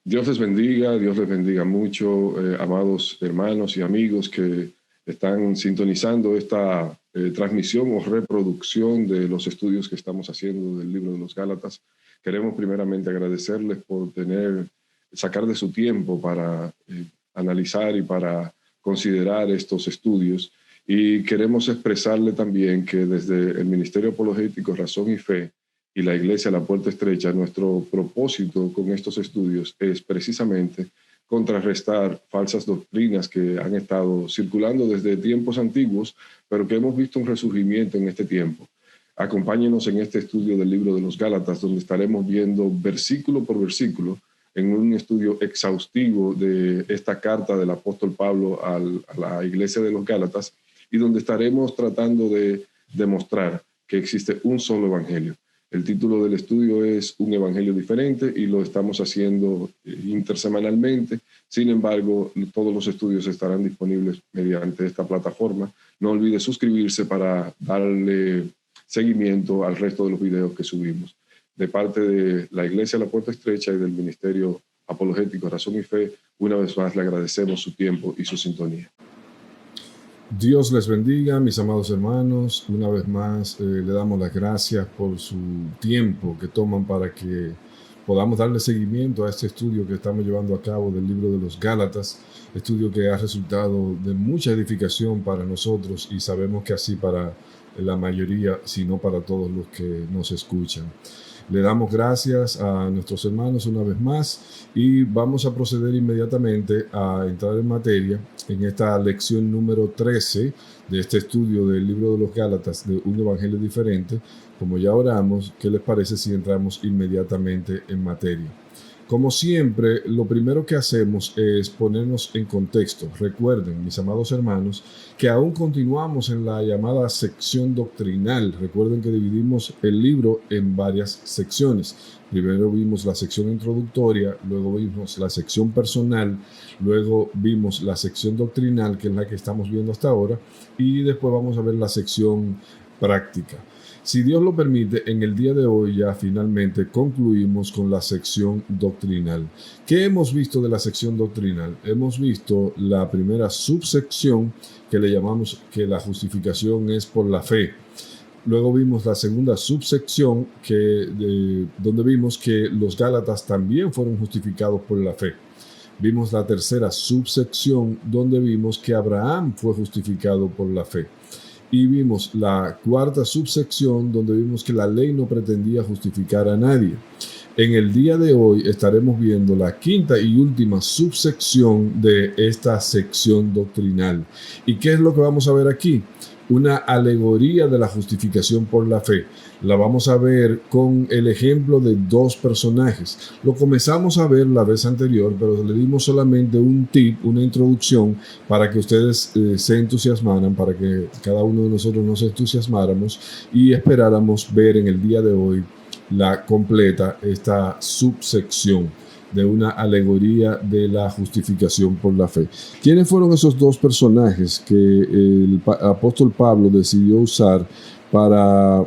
Dios les bendiga mucho, amados hermanos y amigos que están sintonizando esta transmisión o reproducción de los estudios que estamos haciendo del libro de los Gálatas. Queremos primeramente agradecerles por sacar de su tiempo para analizar y para considerar estos estudios. Y queremos expresarle también que desde el Ministerio Apologético Razón y Fe y la Iglesia La Puerta Estrecha, nuestro propósito con estos estudios es precisamente contrarrestar falsas doctrinas que han estado circulando desde tiempos antiguos, pero que hemos visto un resurgimiento en este tiempo. Acompáñenos en este estudio del libro de los Gálatas, donde estaremos viendo versículo por versículo en un estudio exhaustivo de esta carta del apóstol Pablo a la iglesia de los Gálatas, y donde estaremos tratando de demostrar que existe un solo evangelio. El título del estudio es Un Evangelio Diferente y lo estamos haciendo intersemanalmente. Sin embargo, todos los estudios estarán disponibles mediante esta plataforma. No olvide suscribirse para darle seguimiento al resto de los videos que subimos. De parte de la Iglesia La Puerta Estrecha y del Ministerio Apologético Razón y Fe, una vez más le agradecemos su tiempo y su sintonía. Dios les bendiga, mis amados hermanos. Una vez más le damos las gracias por su tiempo que toman para que podamos darle seguimiento a este estudio que estamos llevando a cabo del libro de los Gálatas, estudio que ha resultado de mucha edificación para nosotros y sabemos que así para la mayoría, si no para todos los que nos escuchan. Le damos gracias a nuestros hermanos una vez más y vamos a proceder inmediatamente a entrar en materia en esta lección número 13 de este estudio del libro de los Gálatas de Un Evangelio Diferente. Como ya oramos, ¿qué les parece si entramos inmediatamente en materia? Como siempre, lo primero que hacemos es ponernos en contexto. Recuerden, mis amados hermanos, que aún continuamos en la llamada sección doctrinal. Recuerden que dividimos el libro en varias secciones. Primero vimos la sección introductoria, luego vimos la sección personal, luego vimos la sección doctrinal, que es la que estamos viendo hasta ahora, y después vamos a ver la sección práctica. Si Dios lo permite, en el día de hoy ya finalmente concluimos con la sección doctrinal. ¿Qué hemos visto de la sección doctrinal? Hemos visto la primera subsección que le llamamos que la justificación es por la fe. Luego vimos la segunda subsección donde vimos que los Gálatas también fueron justificados por la fe. Vimos la tercera subsección donde vimos que Abraham fue justificado por la fe. Y vimos la cuarta subsección donde vimos que la ley no pretendía justificar a nadie. En el día de hoy estaremos viendo la quinta y última subsección de esta sección doctrinal. ¿Y qué es lo que vamos a ver aquí? Una alegoría de la justificación por la fe. La vamos a ver con el ejemplo de dos personajes. Lo comenzamos a ver la vez anterior, pero le dimos solamente un tip, una introducción, para que ustedes se entusiasmaran, para que cada uno de nosotros nos entusiasmáramos y esperáramos ver en el día de hoy la completa, esta subsección de una alegoría de la justificación por la fe. ¿Quiénes fueron esos dos personajes que el apóstol Pablo decidió usar para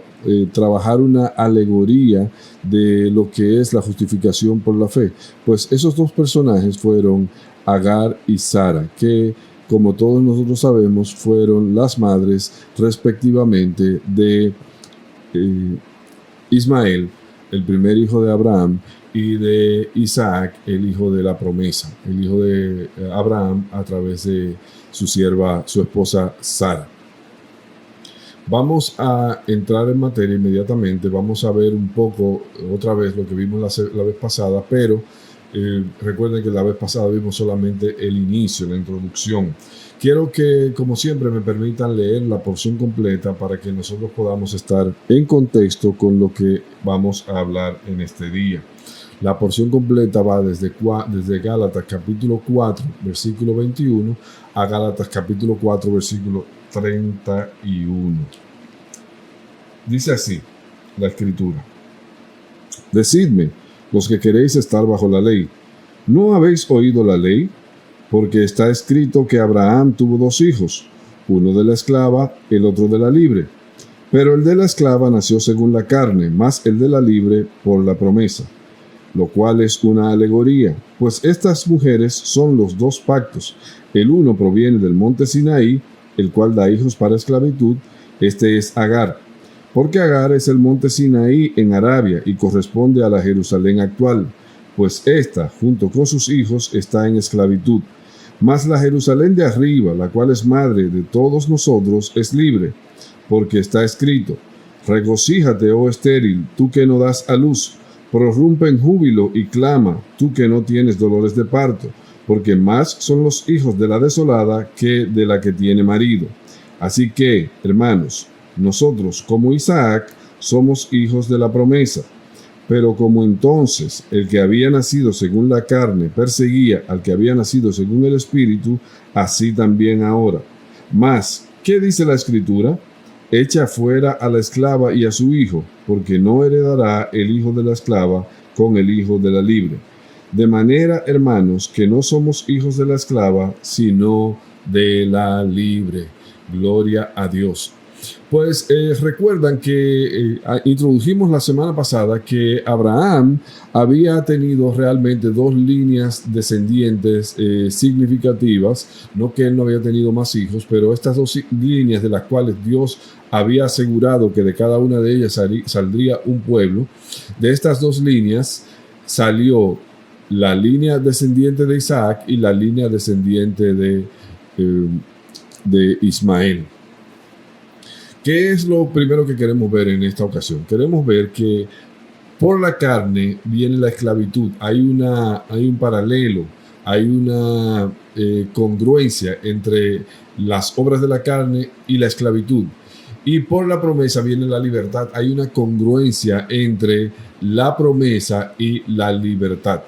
trabajar una alegoría de lo que es la justificación por la fe? Pues esos dos personajes fueron Agar y Sara, que como todos nosotros sabemos fueron las madres respectivamente de Ismael, el primer hijo de Abraham, y de Isaac, el hijo de la promesa, el hijo de Abraham a través de su esposa Sara. Vamos a entrar en materia inmediatamente, vamos a ver un poco otra vez lo que vimos la vez pasada, pero recuerden que la vez pasada vimos solamente el inicio, la introducción. Quiero que, como siempre, me permitan leer la porción completa para que nosotros podamos estar en contexto con lo que vamos a hablar en este día. La porción completa va desde Gálatas capítulo 4, versículo 21, a Gálatas capítulo 4, versículo 31. Dice así la Escritura: Decidme, los que queréis estar bajo la ley, ¿no habéis oído la ley? Porque está escrito que Abraham tuvo dos hijos, uno de la esclava, el otro de la libre. Pero el de la esclava nació según la carne, más el de la libre por la promesa. lo cual es una alegoría, pues estas mujeres son los dos pactos. El uno proviene del monte Sinaí, el cual da hijos para esclavitud. Este es Agar, porque Agar es el monte Sinaí en Arabia y corresponde a la Jerusalén actual, pues ésta, junto con sus hijos, está en esclavitud. Mas la Jerusalén de arriba, la cual es madre de todos nosotros, es libre, porque está escrito: regocíjate, oh estéril, tú que no das a luz, prorrumpe en júbilo y clama, tú que no tienes dolores de parto, porque más son los hijos de la desolada que de la que tiene marido. Así que, hermanos, nosotros, como Isaac, somos hijos de la promesa. Pero como entonces el que había nacido según la carne perseguía al que había nacido según el Espíritu, así también ahora. Mas, ¿qué dice la Escritura? Echa fuera a la esclava y a su hijo, porque no heredará el hijo de la esclava con el hijo de la libre. De manera, hermanos, que no somos hijos de la esclava, sino de la libre. Gloria a Dios. Pues recuerdan que introdujimos la semana pasada que Abraham había tenido realmente dos líneas descendientes significativas, no que él no había tenido más hijos, pero estas dos líneas de las cuales Dios había asegurado que de cada una de ellas saldría un pueblo. De estas dos líneas salió la línea descendiente de Isaac y la línea descendiente de Ismael. ¿Qué es lo primero que queremos ver en esta ocasión? Queremos ver que por la carne viene la esclavitud. Hay un paralelo, hay una congruencia entre las obras de la carne y la esclavitud. Y por la promesa viene la libertad. Hay una congruencia entre la promesa y la libertad.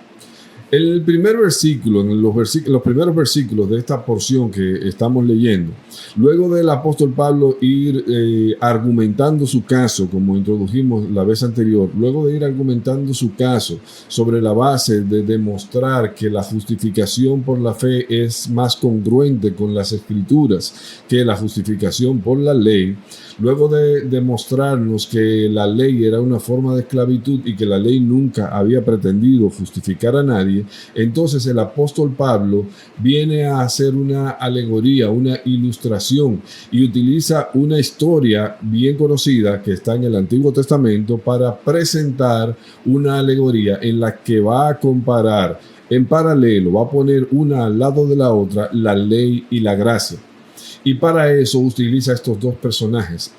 El primer versículo, en los primeros versículos de esta porción que estamos leyendo, luego del apóstol Pablo ir argumentando su caso, como introdujimos la vez anterior, luego de ir argumentando su caso sobre la base de demostrar que la justificación por la fe es más congruente con las Escrituras que la justificación por la ley, luego de demostrarnos que la ley era una forma de esclavitud y que la ley nunca había pretendido justificar a nadie, entonces el apóstol Pablo viene a hacer una alegoría, una ilustración, y utiliza una historia bien conocida que está en el Antiguo Testamento para presentar una alegoría en la que va a comparar en paralelo, va a poner una al lado de la otra, la ley y la gracia. Y para eso utiliza estos dos personajes,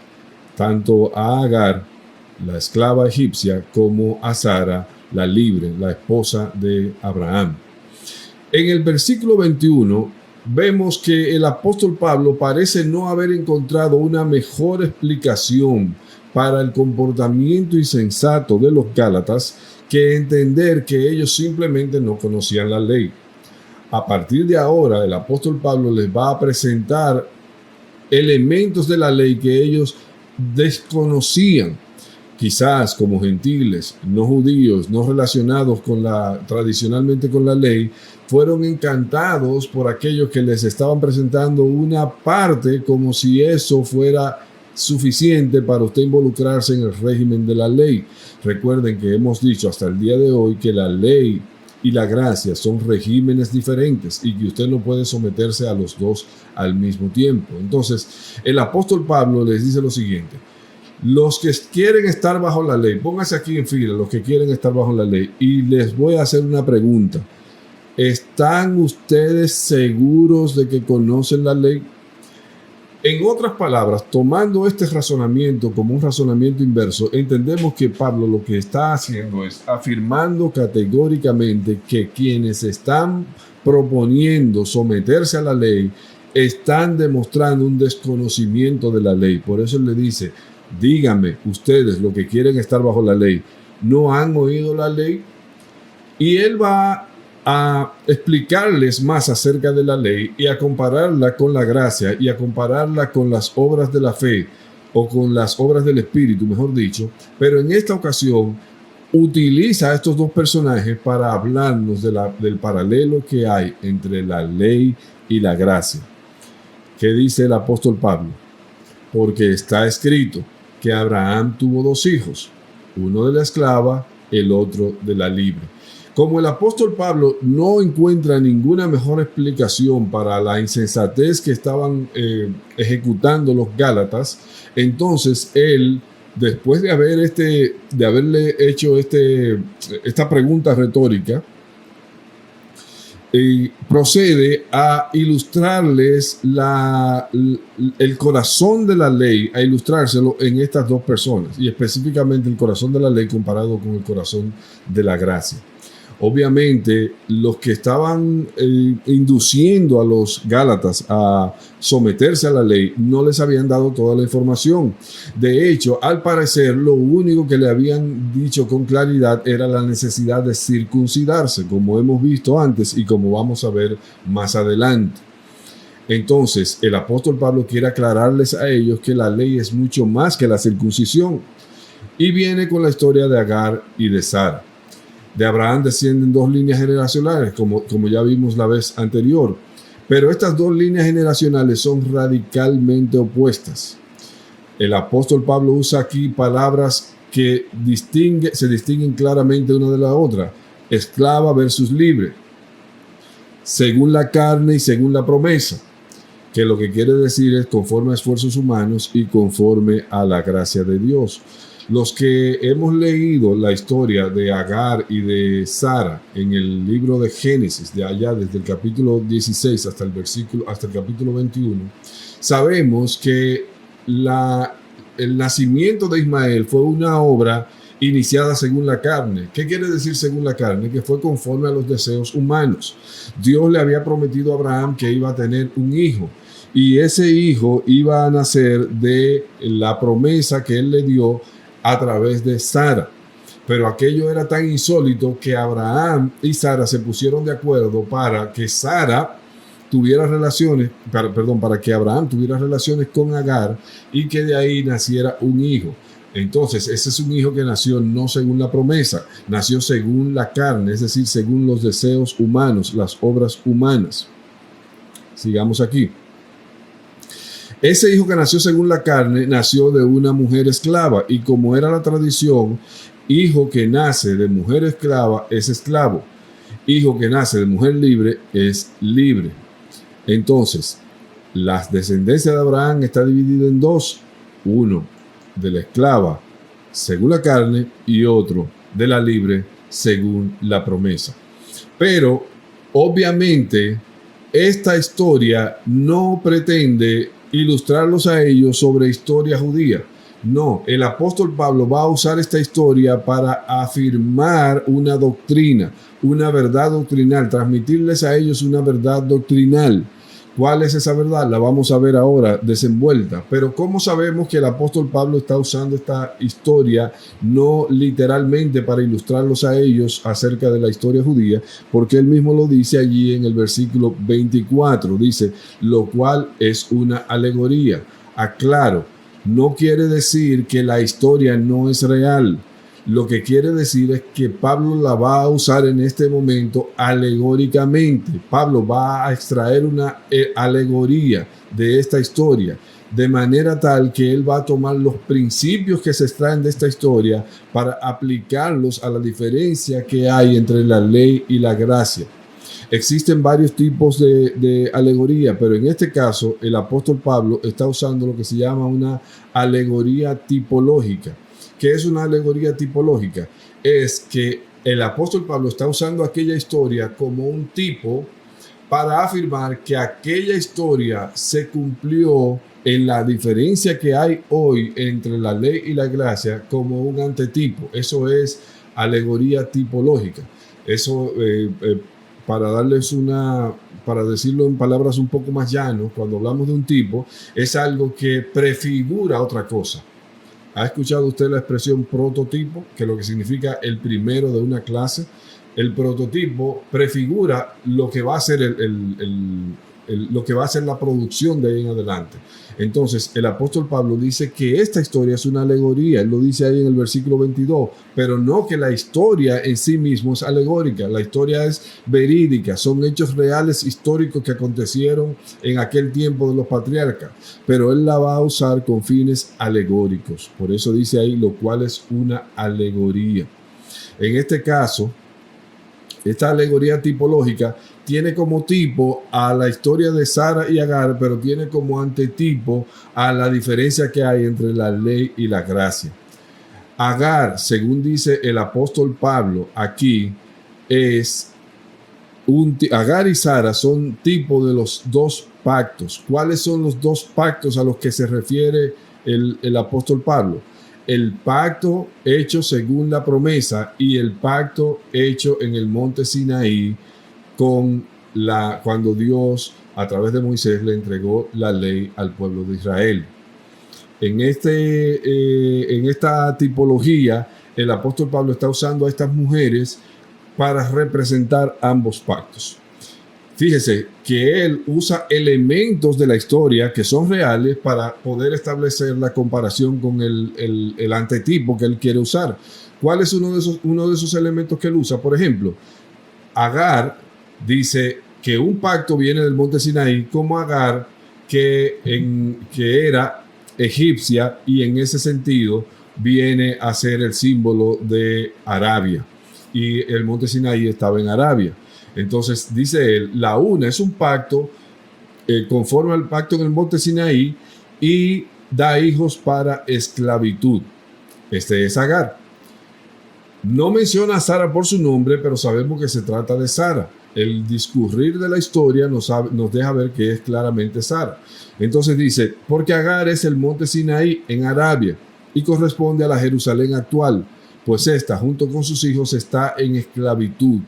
tanto a Agar, la esclava egipcia, como a Sara, la libre, la esposa de Abraham. En el versículo 21 vemos que el apóstol Pablo parece no haber encontrado una mejor explicación para el comportamiento insensato de los Gálatas que entender que ellos simplemente no conocían la ley. A partir de ahora, el apóstol Pablo les va a presentar elementos de la ley que ellos desconocían, quizás como gentiles, no judíos, no relacionados tradicionalmente con la ley, fueron encantados por aquellos que les estaban presentando una parte como si eso fuera suficiente para usted involucrarse en el régimen de la ley. Recuerden que hemos dicho hasta el día de hoy que la ley y la gracia son regímenes diferentes y que usted no puede someterse a los dos al mismo tiempo. Entonces, el apóstol Pablo les dice lo siguiente: los que quieren estar bajo la ley, pónganse aquí en fila, los que quieren estar bajo la ley, y les voy a hacer una pregunta. ¿Están ustedes seguros de que conocen la ley? En otras palabras, tomando este razonamiento como un razonamiento inverso, entendemos que Pablo lo que está haciendo es afirmando categóricamente que quienes están proponiendo someterse a la ley están demostrando un desconocimiento de la ley. Por eso él le dice: díganme ustedes, los que quieren estar bajo la ley, ¿no han oído la ley? Y él va a explicarles más acerca de la ley y a compararla con la gracia y a compararla con las obras de la fe o con las obras del Espíritu, mejor dicho. Pero en esta ocasión utiliza a estos dos personajes para hablarnos del paralelo que hay entre la ley y la gracia. ¿Qué dice el apóstol Pablo? Porque está escrito que Abraham tuvo dos hijos, uno de la esclava el otro de la libre. Como el apóstol Pablo no encuentra ninguna mejor explicación para la insensatez que estaban ejecutando los Gálatas, entonces él, después de haberle hecho esta pregunta retórica, procede a ilustrarles el corazón de la ley, a ilustrárselo en estas dos personas, y específicamente el corazón de la ley comparado con el corazón de la gracia. Obviamente, los que estaban induciendo a los Gálatas a someterse a la ley no les habían dado toda la información. De hecho, al parecer, lo único que le habían dicho con claridad era la necesidad de circuncidarse, como hemos visto antes y como vamos a ver más adelante. Entonces, el apóstol Pablo quiere aclararles a ellos que la ley es mucho más que la circuncisión. Y viene con la historia de Agar y de Sara. De Abraham descienden dos líneas generacionales, como ya vimos la vez anterior. Pero estas dos líneas generacionales son radicalmente opuestas. El apóstol Pablo usa aquí palabras que se distinguen claramente una de la otra. Esclava versus libre. Según la carne y según la promesa. Que lo que quiere decir es conforme a esfuerzos humanos y conforme a la gracia de Dios. Los que hemos leído la historia de Agar y de Sara en el libro de Génesis, de allá desde el capítulo 16 hasta el capítulo 21, sabemos que el nacimiento de Ismael fue una obra iniciada según la carne. ¿Qué quiere decir según la carne? Que fue conforme a los deseos humanos. Dios le había prometido a Abraham que iba a tener un hijo. Y ese hijo iba a nacer de la promesa que él le dio a través de Sara. Pero aquello era tan insólito que Abraham y Sara se pusieron de acuerdo para que para que Abraham tuviera relaciones con Agar y que de ahí naciera un hijo. Entonces, ese es un hijo que nació no según la promesa, nació según la carne, es decir, según los deseos humanos, las obras humanas. Sigamos aquí. Ese hijo que nació según la carne nació de una mujer esclava y como era la tradición, hijo que nace de mujer esclava es esclavo, hijo que nace de mujer libre es libre. Entonces, la descendencia de Abraham está dividida en dos, uno de la esclava según la carne y otro de la libre según la promesa. Pero, obviamente, esta historia no pretende ilustrarlos a ellos sobre historia judía. No, el apóstol Pablo va a usar esta historia para afirmar una doctrina, una verdad doctrinal, transmitirles a ellos una verdad doctrinal. ¿Cuál es esa verdad? La vamos a ver ahora desenvuelta. Pero ¿cómo sabemos que el apóstol Pablo está usando esta historia no literalmente para ilustrarlos a ellos acerca de la historia judía? Porque él mismo lo dice allí en el versículo 24. Dice, lo cual es una alegoría. Aclaro, no quiere decir que la historia no es real. Lo que quiere decir es que Pablo la va a usar en este momento alegóricamente. Pablo va a extraer una alegoría de esta historia, de manera tal que él va a tomar los principios que se extraen de esta historia para aplicarlos a la diferencia que hay entre la ley y la gracia. Existen varios tipos de alegoría, pero en este caso el apóstol Pablo está usando lo que se llama una alegoría tipológica. ¿Qué es una alegoría tipológica? Es que el apóstol Pablo está usando aquella historia como un tipo para afirmar que aquella historia se cumplió en la diferencia que hay hoy entre la ley y la gracia como un antetipo. Eso es alegoría tipológica. Eso, para decirlo en palabras un poco más llanas, cuando hablamos de un tipo, es algo que prefigura otra cosa. ¿Ha escuchado usted la expresión prototipo? Que lo que significa el primero de una clase. El prototipo prefigura lo que va a ser lo que va a ser la producción de ahí en adelante. Entonces, el apóstol Pablo dice que esta historia es una alegoría. Él lo dice ahí en el versículo 22, pero no que la historia en sí mismo es alegórica. La historia es verídica. Son hechos reales históricos que acontecieron en aquel tiempo de los patriarcas. Pero él la va a usar con fines alegóricos. Por eso dice ahí, lo cual es una alegoría. En este caso, esta alegoría tipológica tiene como tipo a la historia de Sara y Agar, pero tiene como antetipo a la diferencia que hay entre la ley y la gracia. Agar, según dice el apóstol Pablo aquí, Agar y Sara son tipo de los dos pactos. ¿Cuáles son los dos pactos a los que se refiere el apóstol Pablo? El pacto hecho según la promesa y el pacto hecho en el monte Sinaí cuando Dios a través de Moisés le entregó la ley al pueblo de Israel. En esta tipología, el apóstol Pablo está usando a estas mujeres para representar ambos pactos. Fíjese que él usa elementos de la historia que son reales para poder establecer la comparación con el antetipo que él quiere usar. ¿Cuál es uno de esos elementos que él usa? Por ejemplo, Agar dice que un pacto viene del monte Sinaí, como Agar que era egipcia y en ese sentido viene a ser el símbolo de Arabia. Y el monte Sinaí estaba en Arabia. Entonces, dice él, la una es un pacto conforme al pacto en el monte Sinaí y da hijos para esclavitud. Este es Agar. No menciona a Sara por su nombre, pero sabemos que se trata de Sara. El discurrir de la historia nos deja ver que es claramente Sara. Entonces dice, porque Agar es el monte Sinaí en Arabia y corresponde a la Jerusalén actual, pues esta, junto con sus hijos, está en esclavitud.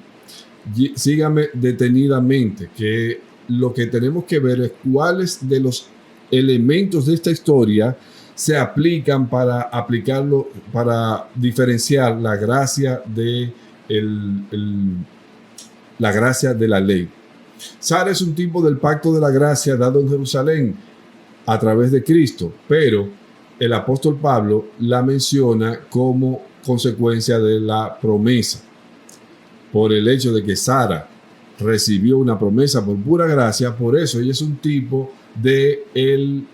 Sígame detenidamente, que lo que tenemos que ver es cuáles de los elementos de esta historia se aplican para diferenciar la gracia la gracia de la ley. Sara es un tipo del pacto de la gracia dado en Jerusalén a través de Cristo, pero el apóstol Pablo la menciona como consecuencia de la promesa. Por el hecho de que Sara recibió una promesa por pura gracia, por eso ella es un tipo del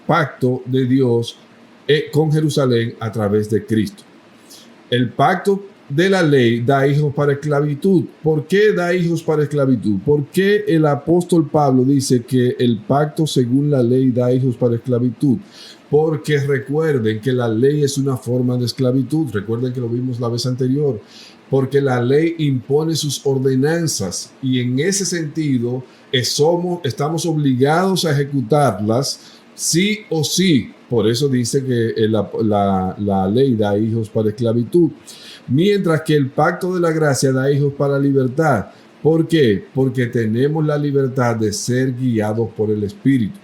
pacto de Dios con Jerusalén a través de Cristo. El pacto de la ley da hijos para esclavitud. ¿Por qué da hijos para esclavitud? ¿Por qué el apóstol Pablo dice que el pacto según la ley da hijos para esclavitud? Porque recuerden que la ley es una forma de esclavitud. Recuerden que lo vimos la vez anterior. Porque la ley impone sus ordenanzas y en ese sentido estamos obligados a ejecutarlas sí o sí. Por eso dice que la ley da hijos para esclavitud. Mientras que el pacto de la gracia da hijos para libertad. ¿Por qué? Porque tenemos la libertad de ser guiados por el Espíritu.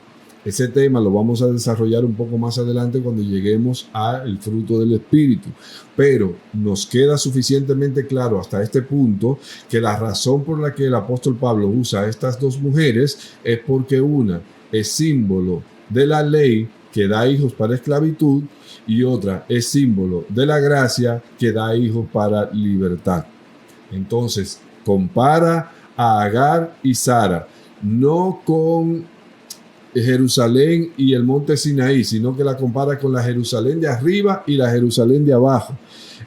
Ese tema lo vamos a desarrollar un poco más adelante cuando lleguemos al fruto del Espíritu. Pero nos queda suficientemente claro hasta este punto que la razón por la que el apóstol Pablo usa a estas dos mujeres es porque una es símbolo de la ley que da hijos para esclavitud y otra es símbolo de la gracia que da hijos para libertad. Entonces, compara a Agar y Sara, no con Jerusalén y el monte Sinaí, sino que la compara con la Jerusalén de arriba y la Jerusalén de abajo.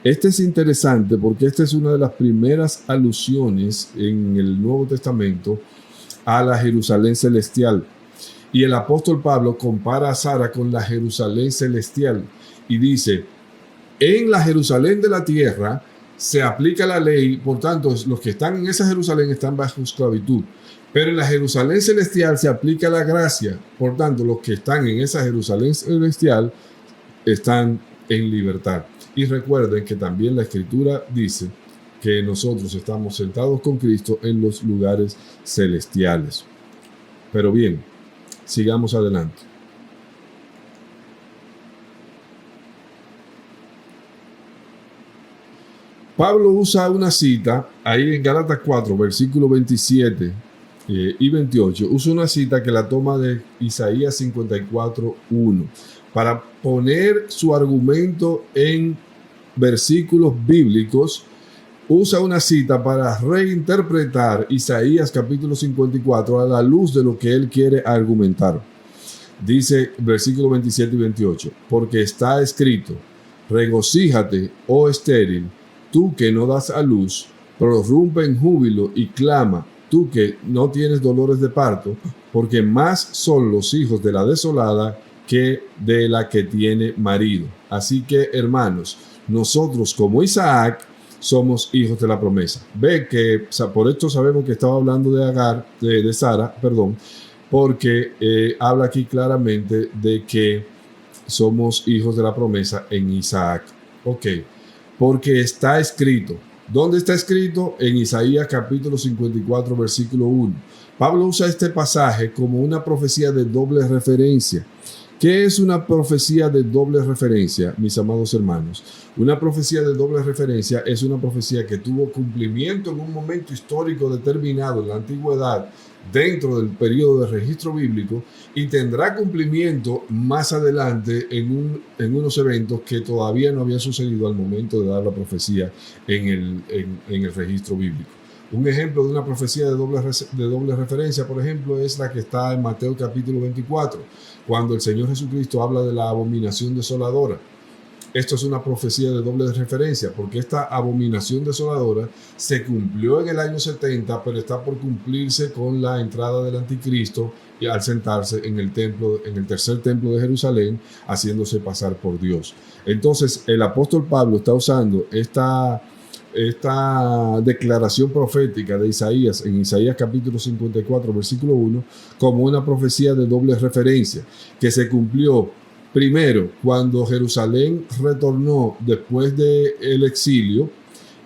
Este es interesante porque esta es una de las primeras alusiones en el Nuevo Testamento a la Jerusalén celestial. Y el apóstol Pablo compara a Sara con la Jerusalén celestial y dice, en la Jerusalén de la tierra se aplica la ley, por tanto los que están en esa Jerusalén están bajo esclavitud. Pero en la Jerusalén celestial se aplica la gracia. Por tanto, los que están en esa Jerusalén celestial están en libertad. Y recuerden que también la Escritura dice que nosotros estamos sentados con Cristo en los lugares celestiales. Pero bien, sigamos adelante. Pablo usa una cita ahí en Gálatas 4, versículo 27 y 28. Usa una cita que la toma de Isaías 54:1 para poner su argumento en versículos bíblicos. Usa una cita para reinterpretar Isaías capítulo 54 a la luz de lo que él quiere argumentar. Dice versículo 27 y 28, porque está escrito, regocíjate, oh estéril, tú que no das a luz, prorrumpe en júbilo y clama, tú que no tienes dolores de parto, porque más son los hijos de la desolada que de la que tiene marido. Así que, hermanos, nosotros como Isaac somos hijos de la promesa. Ve que por esto sabemos que estaba hablando de Agar, de Sara, perdón, porque habla aquí claramente de que somos hijos de la promesa en Isaac. Ok, porque está escrito. ¿Dónde está escrito? En Isaías capítulo 54, versículo 1. Pablo usa este pasaje como una profecía de doble referencia. ¿Qué es una profecía de doble referencia, mis amados hermanos? Una profecía de doble referencia es una profecía que tuvo cumplimiento en un momento histórico determinado en la antigüedad, dentro del periodo de registro bíblico, y tendrá cumplimiento más adelante en unos eventos que todavía no habían sucedido al momento de dar la profecía en el registro bíblico. Un ejemplo de una profecía de doble referencia, por ejemplo, es la que está en Mateo capítulo 24, cuando el Señor Jesucristo habla de la abominación desoladora. Esto es una profecía de doble referencia, porque esta abominación desoladora se cumplió en el año 70, pero está por cumplirse con la entrada del anticristo y al sentarse en el templo, en el tercer templo de Jerusalén, haciéndose pasar por Dios. Entonces, el apóstol Pablo está usando esta declaración profética de Isaías, en Isaías capítulo 54, versículo 1, como una profecía de doble referencia, que se cumplió primero cuando Jerusalén retornó después del exilio,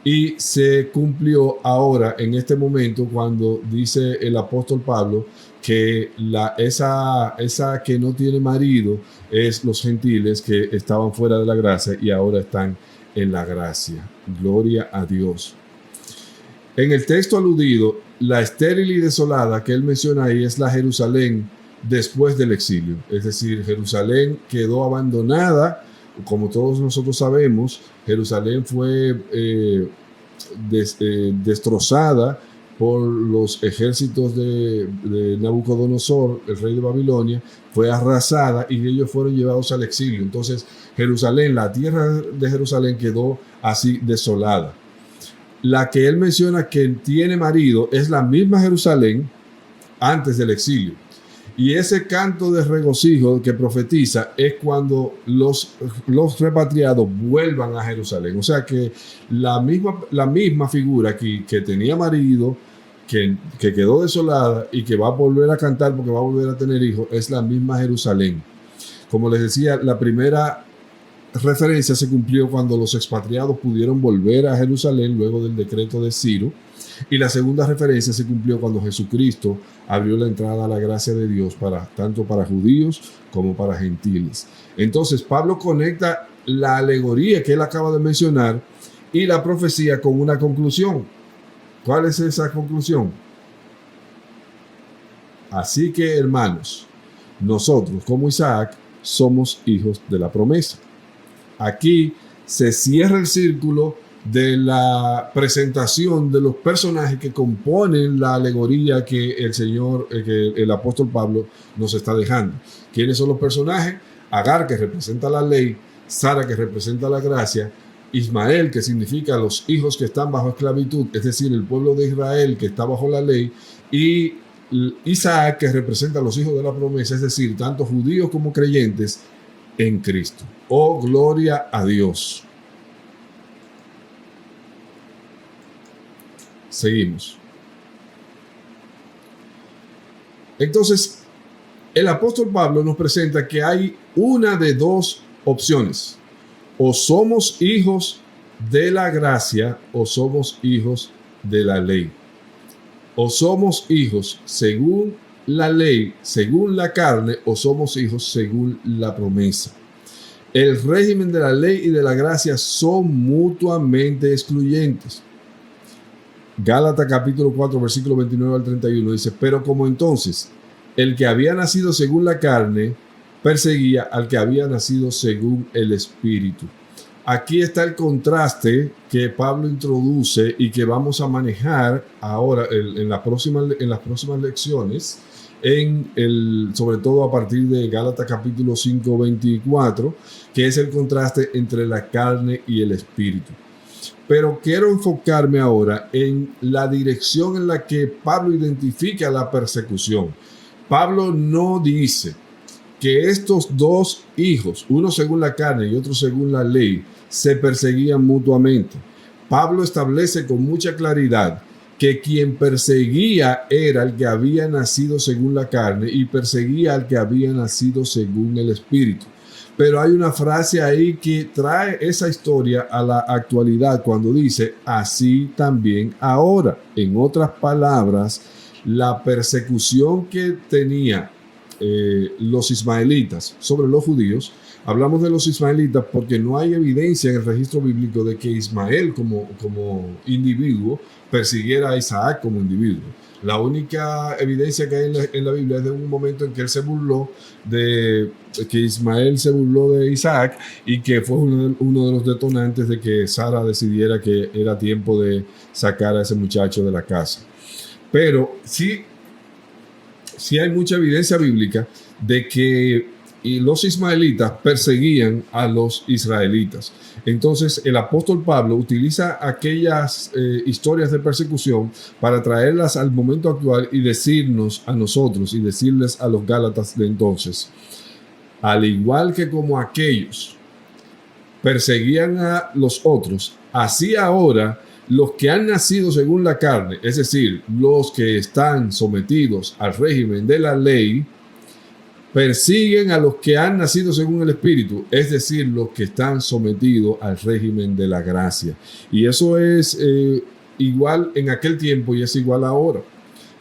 y se cumplió ahora en este momento cuando dice el apóstol Pablo que esa que no tiene marido es los gentiles que estaban fuera de la gracia y ahora están en la gracia. Gloria a Dios. En el texto aludido, la estéril y desolada que él menciona ahí es la Jerusalén después del exilio. Es decir, Jerusalén quedó abandonada. Como todos nosotros sabemos, Jerusalén fue destrozada por los ejércitos de Nabucodonosor, el rey de Babilonia, fue arrasada y ellos fueron llevados al exilio. Entonces, Jerusalén, la tierra de Jerusalén quedó así desolada. La que él menciona que tiene marido es la misma Jerusalén antes del exilio. Y ese canto de regocijo que profetiza es cuando los repatriados vuelvan a Jerusalén. O sea que la misma figura aquí que tenía marido, que quedó desolada y que va a volver a cantar porque va a volver a tener hijos, es la misma Jerusalén. Como les decía, la primera referencia se cumplió cuando los expatriados pudieron volver a Jerusalén luego del decreto de Ciro, y la segunda referencia se cumplió cuando Jesucristo abrió la entrada a la gracia de Dios tanto para judíos como para gentiles. Entonces Pablo conecta la alegoría que él acaba de mencionar y la profecía con una conclusión. ¿Cuál es esa conclusión? Así que, hermanos, nosotros como Isaac somos hijos de la promesa. Aquí se cierra el círculo de la presentación de los personajes que componen la alegoría que el apóstol Pablo nos está dejando. ¿Quiénes son los personajes? Agar, que representa la ley; Sara, que representa la gracia; Ismael, que significa los hijos que están bajo esclavitud, es decir, el pueblo de Israel que está bajo la ley; y Isaac, que representa a los hijos de la promesa, es decir, tanto judíos como creyentes en Cristo. Oh, gloria a Dios. Seguimos. Entonces, el apóstol Pablo nos presenta que hay una de dos opciones: o somos hijos de la gracia o somos hijos de la ley. O somos hijos según la ley, según la carne, o somos hijos según la promesa. El régimen de la ley y de la gracia son mutuamente excluyentes. Gálatas capítulo 4, versículo 29 al 31 dice: pero como entonces el que había nacido según la carne perseguía al que había nacido según el Espíritu. Aquí está el contraste que Pablo introduce y que vamos a manejar ahora en las próximas lecciones, sobre todo a partir de Gálatas capítulo 5, 24, que es el contraste entre la carne y el Espíritu. Pero quiero enfocarme ahora en la dirección en la que Pablo identifica la persecución. Pablo no dice que estos dos hijos, uno según la carne y otro según la ley, se perseguían mutuamente. Pablo establece con mucha claridad que quien perseguía era el que había nacido según la carne y perseguía al que había nacido según el Espíritu. Pero hay una frase ahí que trae esa historia a la actualidad cuando dice, así también ahora. En otras palabras, la persecución que tenía los ismaelitas sobre los judíos, hablamos de los ismaelitas porque no hay evidencia en el registro bíblico de que Ismael como individuo persiguiera a Isaac como individuo. La única evidencia que hay en la Biblia es de un momento en que él se burló que Ismael se burló de Isaac y que fue uno de los detonantes de que Sara decidiera que era tiempo de sacar a ese muchacho de la casa. Pero sí hay mucha evidencia bíblica de que los ismaelitas perseguían a los israelitas. Entonces el apóstol Pablo utiliza aquellas historias de persecución para traerlas al momento actual y decirnos a nosotros y decirles a los gálatas de entonces, al igual que como aquellos perseguían a los otros, así ahora los que han nacido según la carne, es decir, los que están sometidos al régimen de la ley, persiguen a los que han nacido según el Espíritu, es decir, los que están sometidos al régimen de la gracia. Y eso es igual en aquel tiempo y es igual ahora.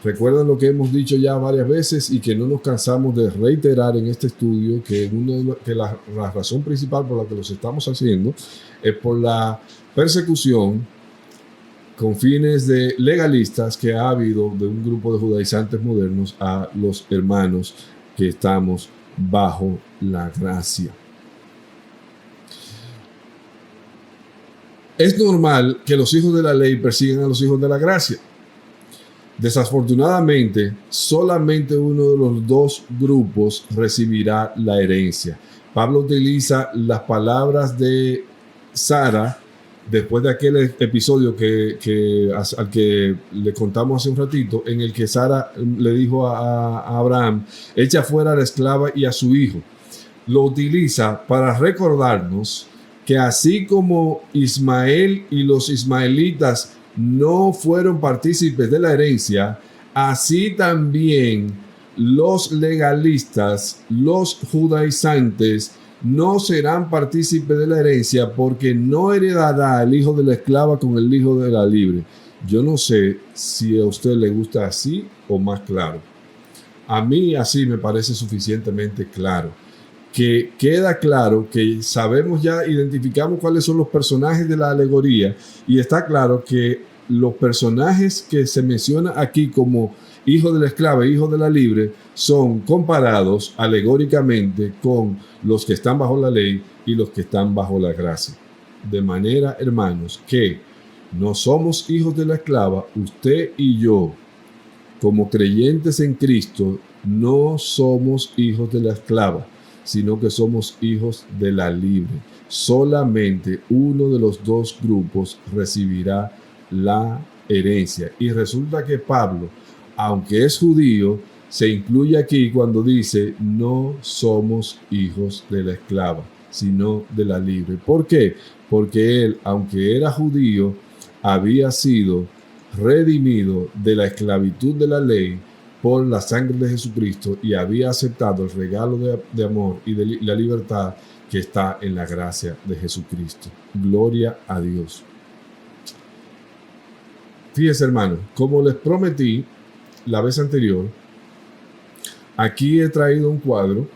Recuerden lo que hemos dicho ya varias veces y que no nos cansamos de reiterar en este estudio, que la razón principal por la que los estamos haciendo es por la persecución con fines de legalistas que ha habido de un grupo de judaizantes modernos a los hermanos que estamos bajo la gracia. Es normal que los hijos de la ley persigan a los hijos de la gracia. Desafortunadamente, solamente uno de los dos grupos recibirá la herencia. Pablo utiliza las palabras de Sara después de aquel episodio al que le contamos hace un ratito, en el que Sara le dijo a Abraham, echa fuera a la esclava y a su hijo. Lo utiliza para recordarnos que así como Ismael y los ismaelitas no fueron partícipes de la herencia, así también los legalistas, los judaizantes, no serán partícipes de la herencia porque no heredará el hijo de la esclava con el hijo de la libre. Yo no sé si a usted le gusta así o más claro. A mí así me parece suficientemente claro. Que queda claro que sabemos ya, identificamos cuáles son los personajes de la alegoría y está claro que los personajes que se mencionan aquí como hijo de la esclava e hijo de la libre son comparados alegóricamente con los que están bajo la ley y los que están bajo la gracia. De manera, hermanos, que no somos hijos de la esclava, usted y yo, como creyentes en Cristo, no somos hijos de la esclava, sino que somos hijos de la libre. Solamente uno de los dos grupos recibirá la herencia. Y resulta que Pablo, aunque es judío, se incluye aquí cuando dice no somos hijos de la esclava, sino de la libre. ¿Por qué? Porque él, aunque era judío, había sido redimido de la esclavitud de la ley por la sangre de Jesucristo y había aceptado el regalo de amor y de la libertad que está en la gracia de Jesucristo. Gloria a Dios. Fíjense, hermanos, como les prometí la vez anterior, aquí he traído un cuadro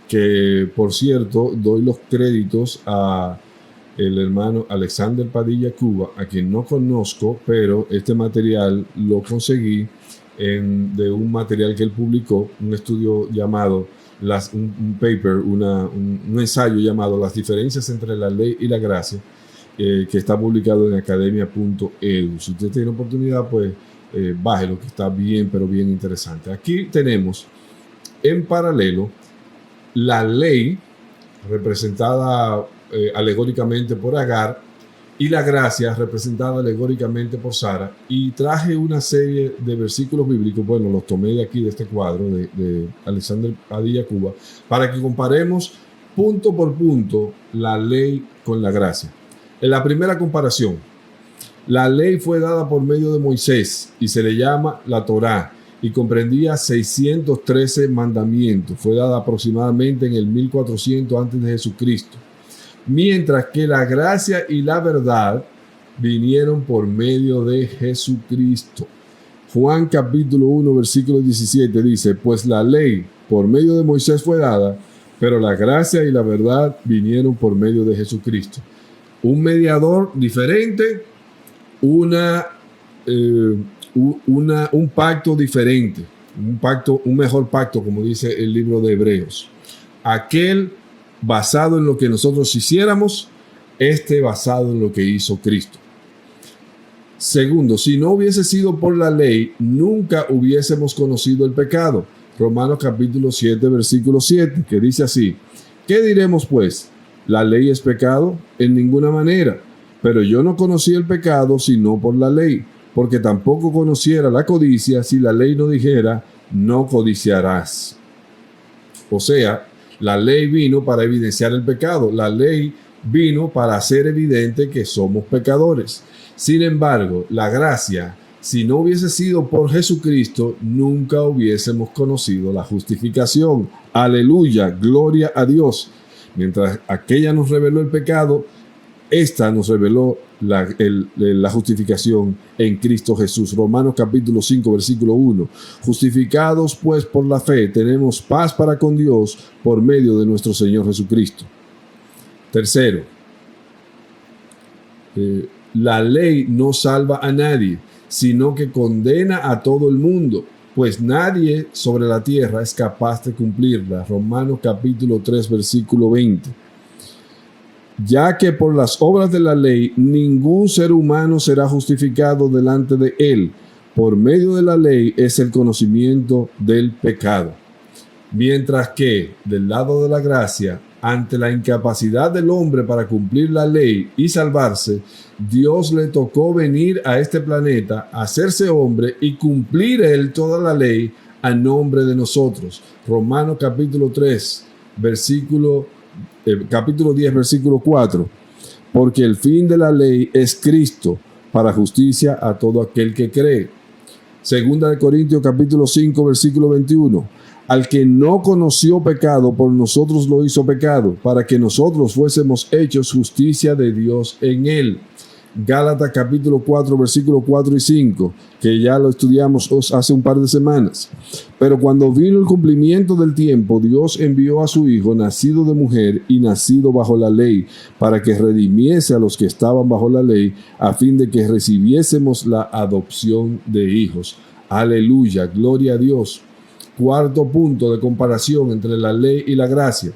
que, por cierto, doy los créditos a el hermano Alexander Padilla Cuba, a quien no conozco, pero este material lo conseguí de un material que él publicó, un estudio llamado, un paper, un ensayo llamado Las diferencias entre la ley y la gracia, que está publicado en academia.edu. Si usted tiene oportunidad, pues bájelo, que está bien, pero bien interesante. Aquí tenemos en paralelo la ley representada alegóricamente por Agar, y la gracia, representada alegóricamente por Sara. Y traje una serie de versículos bíblicos, bueno, los tomé de aquí, de este cuadro de Alexander Padilla Cuba, para que comparemos punto por punto la ley con la gracia. En la primera comparación, la ley fue dada por medio de Moisés y se le llama la Torá y comprendía 613 mandamientos. Fue dada aproximadamente en el 1400 antes de Jesucristo. Mientras que la gracia y la verdad vinieron por medio de Jesucristo. Juan capítulo 1 versículo 17 dice: pues la ley por medio de Moisés fue dada, pero la gracia y la verdad vinieron por medio de Jesucristo. Un mediador diferente, un pacto diferente, un mejor pacto, como dice el libro de Hebreos. Aquel basado en lo que nosotros hiciéramos, basado en lo que hizo Cristo. Segundo, si no hubiese sido por la ley, nunca hubiésemos conocido el pecado. Romanos capítulo 7, versículo 7, que dice así: ¿qué diremos pues? ¿La ley es pecado? En ninguna manera. Pero yo no conocí el pecado sino por la ley, porque tampoco conociera la codicia si la ley no dijera: no codiciarás. O sea, la ley vino para evidenciar el pecado. La ley vino para hacer evidente que somos pecadores. Sin embargo, la gracia, si no hubiese sido por Jesucristo, nunca hubiésemos conocido la justificación. Aleluya, gloria a Dios. Mientras aquella nos reveló el pecado, esta nos reveló la justificación en Cristo Jesús. Romanos capítulo 5, versículo 1. Justificados pues por la fe, tenemos paz para con Dios por medio de nuestro Señor Jesucristo. Tercero, la ley no salva a nadie, sino que condena a todo el mundo, pues nadie sobre la tierra es capaz de cumplirla. Romanos capítulo 3, versículo 20. Ya que por las obras de la ley ningún ser humano será justificado delante de él. Por medio de la ley es el conocimiento del pecado. Mientras que del lado de la gracia, ante la incapacidad del hombre para cumplir la ley y salvarse, Dios le tocó venir a este planeta, hacerse hombre y cumplir él toda la ley a nombre de nosotros. Romanos capítulo 3, capítulo 10, versículo 4. Porque el fin de la ley es Cristo, para justicia a todo aquel que cree. Segunda de Corintios capítulo 5, versículo 21. Al que no conoció pecado, por nosotros lo hizo pecado, para que nosotros fuésemos hechos justicia de Dios en él. Gálatas capítulo 4, versículos 4 y 5, que ya lo estudiamos hace un par de semanas. Pero cuando vino el cumplimiento del tiempo, Dios envió a su Hijo, nacido de mujer y nacido bajo la ley, para que redimiese a los que estaban bajo la ley, a fin de que recibiésemos la adopción de hijos. Aleluya, gloria a Dios. Cuarto punto de comparación entre la ley y la gracia.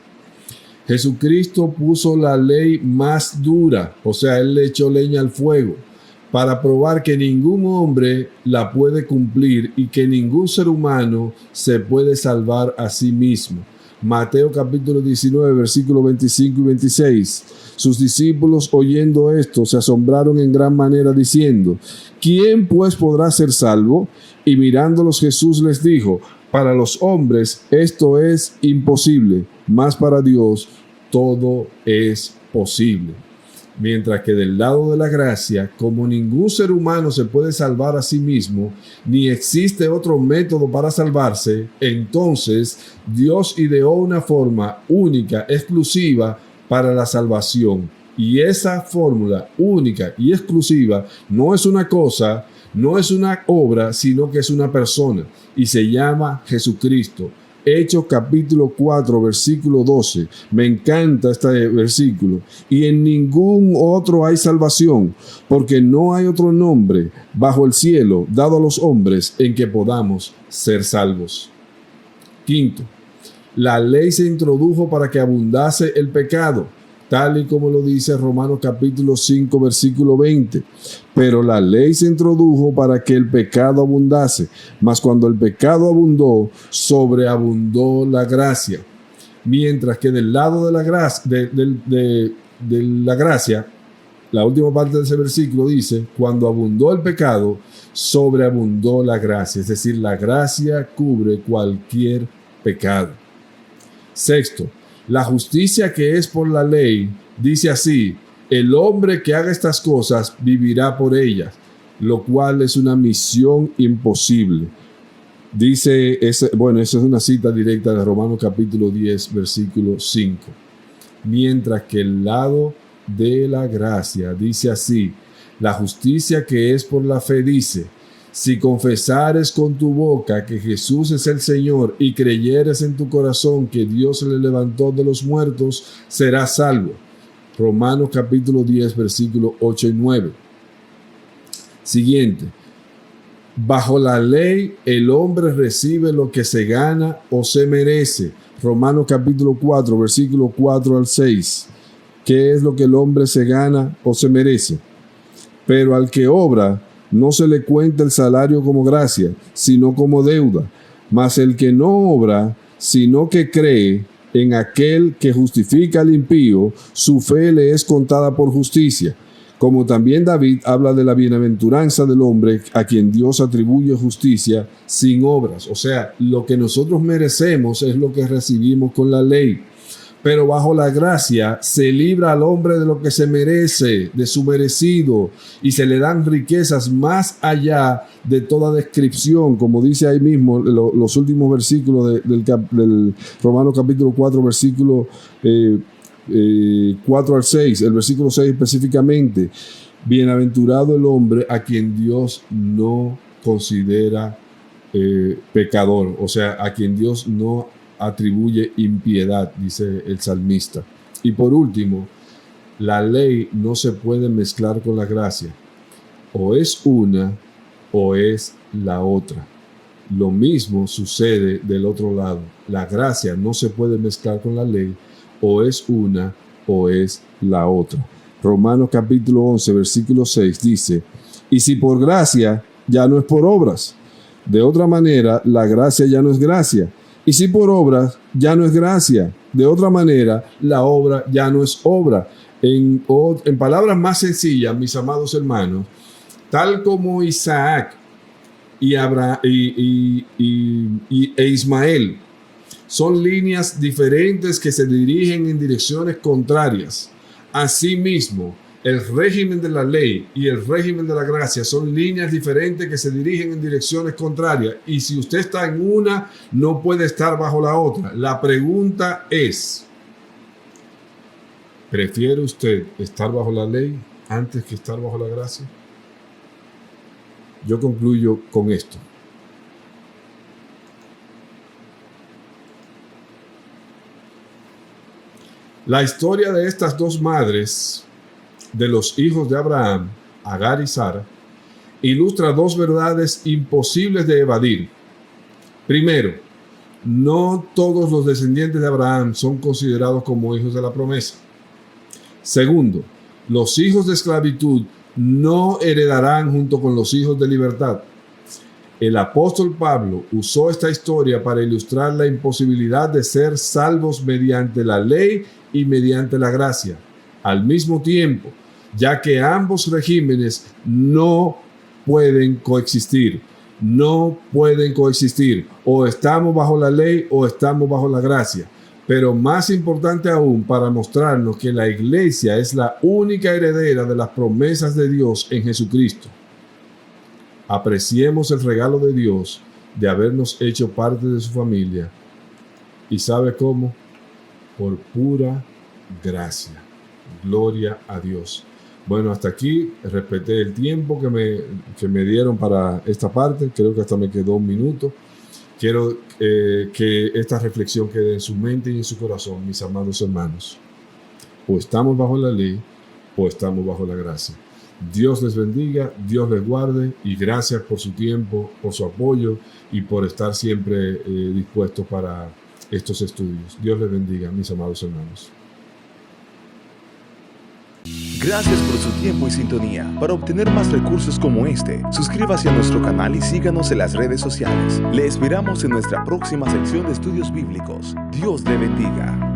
Jesucristo puso la ley más dura, o sea, él le echó leña al fuego, para probar que ningún hombre la puede cumplir y que ningún ser humano se puede salvar a sí mismo. Mateo capítulo 19, versículos 25 y 26. Sus discípulos, oyendo esto, se asombraron en gran manera, diciendo: ¿quién pues podrá ser salvo? Y mirándolos Jesús les dijo: para los hombres esto es imposible, mas para Dios todo es posible. Mientras que del lado de la gracia, como ningún ser humano se puede salvar a sí mismo, ni existe otro método para salvarse, entonces Dios ideó una forma única, exclusiva para la salvación. Y esa fórmula única y exclusiva no es una cosa, no es una obra, sino que es una persona, y se llama Jesucristo. Hechos capítulo 4, versículo 12. Me encanta este versículo. Y en ningún otro hay salvación, porque no hay otro nombre bajo el cielo dado a los hombres en que podamos ser salvos. Quinto, la ley se introdujo para que abundase el pecado, tal y como lo dice Romanos capítulo 5, versículo 20. Pero la ley se introdujo para que el pecado abundase, mas cuando el pecado abundó, sobreabundó la gracia. Mientras que del lado de la gracia, la última parte de ese versículo dice, cuando abundó el pecado, sobreabundó la gracia. Es decir, la gracia cubre cualquier pecado. Sexto, la justicia que es por la ley dice así, el hombre que haga estas cosas vivirá por ellas, lo cual es una misión imposible. Dice, esa es una cita directa de Romanos capítulo 10, versículo 5. Mientras que el lado de la gracia dice así, la justicia que es por la fe dice, si confesares con tu boca que Jesús es el Señor y creyeres en tu corazón que Dios le levantó de los muertos, serás salvo. Romanos capítulo 10, versículos 8 y 9. Siguiente. Bajo la ley, el hombre recibe lo que se gana o se merece. Romanos capítulo 4, versículos 4 al 6. ¿Qué es lo que el hombre se gana o se merece? Pero al que obra, no se le cuenta el salario como gracia, sino como deuda. Mas el que no obra, sino que cree en aquel que justifica al impío, su fe le es contada por justicia. Como también David habla de la bienaventuranza del hombre a quien Dios atribuye justicia sin obras. O sea, lo que nosotros merecemos es lo que recibimos con la ley. Pero bajo la gracia se libra al hombre de lo que se merece, de su merecido, y se le dan riquezas más allá de toda descripción, como dice ahí mismo los últimos versículos del Romanos capítulo 4, versículo 4 al 6, el versículo 6 específicamente. Bienaventurado el hombre a quien Dios no considera pecador, o sea, a quien Dios no atribuye impiedad, dice el salmista. Y por último, la ley no se puede mezclar con la gracia. O es una o es la otra. Lo mismo sucede del otro lado. La gracia no se puede mezclar con la ley. O es una o es la otra. Romanos capítulo 11, versículo 6 dice, y si por gracia, ya no es por obras. De otra manera, la gracia ya no es gracia. Y si por obras, ya no es gracia. De otra manera, la obra ya no es obra. En palabras más sencillas, mis amados hermanos, tal como Isaac e Ismael son líneas diferentes que se dirigen en direcciones contrarias. Asimismo, el régimen de la ley y el régimen de la gracia son líneas diferentes que se dirigen en direcciones contrarias. Y si usted está en una, no puede estar bajo la otra. La pregunta es, ¿prefiere usted estar bajo la ley antes que estar bajo la gracia? Yo concluyo con esto. La historia de estas dos madres de los hijos de Abraham, Agar y Sara, ilustra dos verdades imposibles de evadir. Primero, no todos los descendientes de Abraham son considerados como hijos de la promesa. Segundo, los hijos de esclavitud no heredarán junto con los hijos de libertad. El apóstol Pablo usó esta historia para ilustrar la imposibilidad de ser salvos mediante la ley y mediante la gracia, al mismo tiempo, ya que ambos regímenes no pueden coexistir. No pueden coexistir. O estamos bajo la ley o estamos bajo la gracia. Pero más importante aún, para mostrarnos que la iglesia es la única heredera de las promesas de Dios en Jesucristo. Apreciemos el regalo de Dios de habernos hecho parte de su familia. ¿Y sabe cómo? Por pura gracia. Gloria a Dios. Bueno, hasta aquí respeté el tiempo que me dieron para esta parte. Creo que hasta me quedó un minuto. Quiero que esta reflexión quede en su mente y en su corazón, mis amados hermanos. O estamos bajo la ley o estamos bajo la gracia. Dios les bendiga, Dios les guarde y gracias por su tiempo, por su apoyo y por estar siempre dispuestos para estos estudios. Dios les bendiga, mis amados hermanos. Gracias por su tiempo y sintonía. Para obtener más recursos como este, suscríbase a nuestro canal y síganos en las redes sociales. Le esperamos en nuestra próxima sección de estudios bíblicos. Dios le bendiga.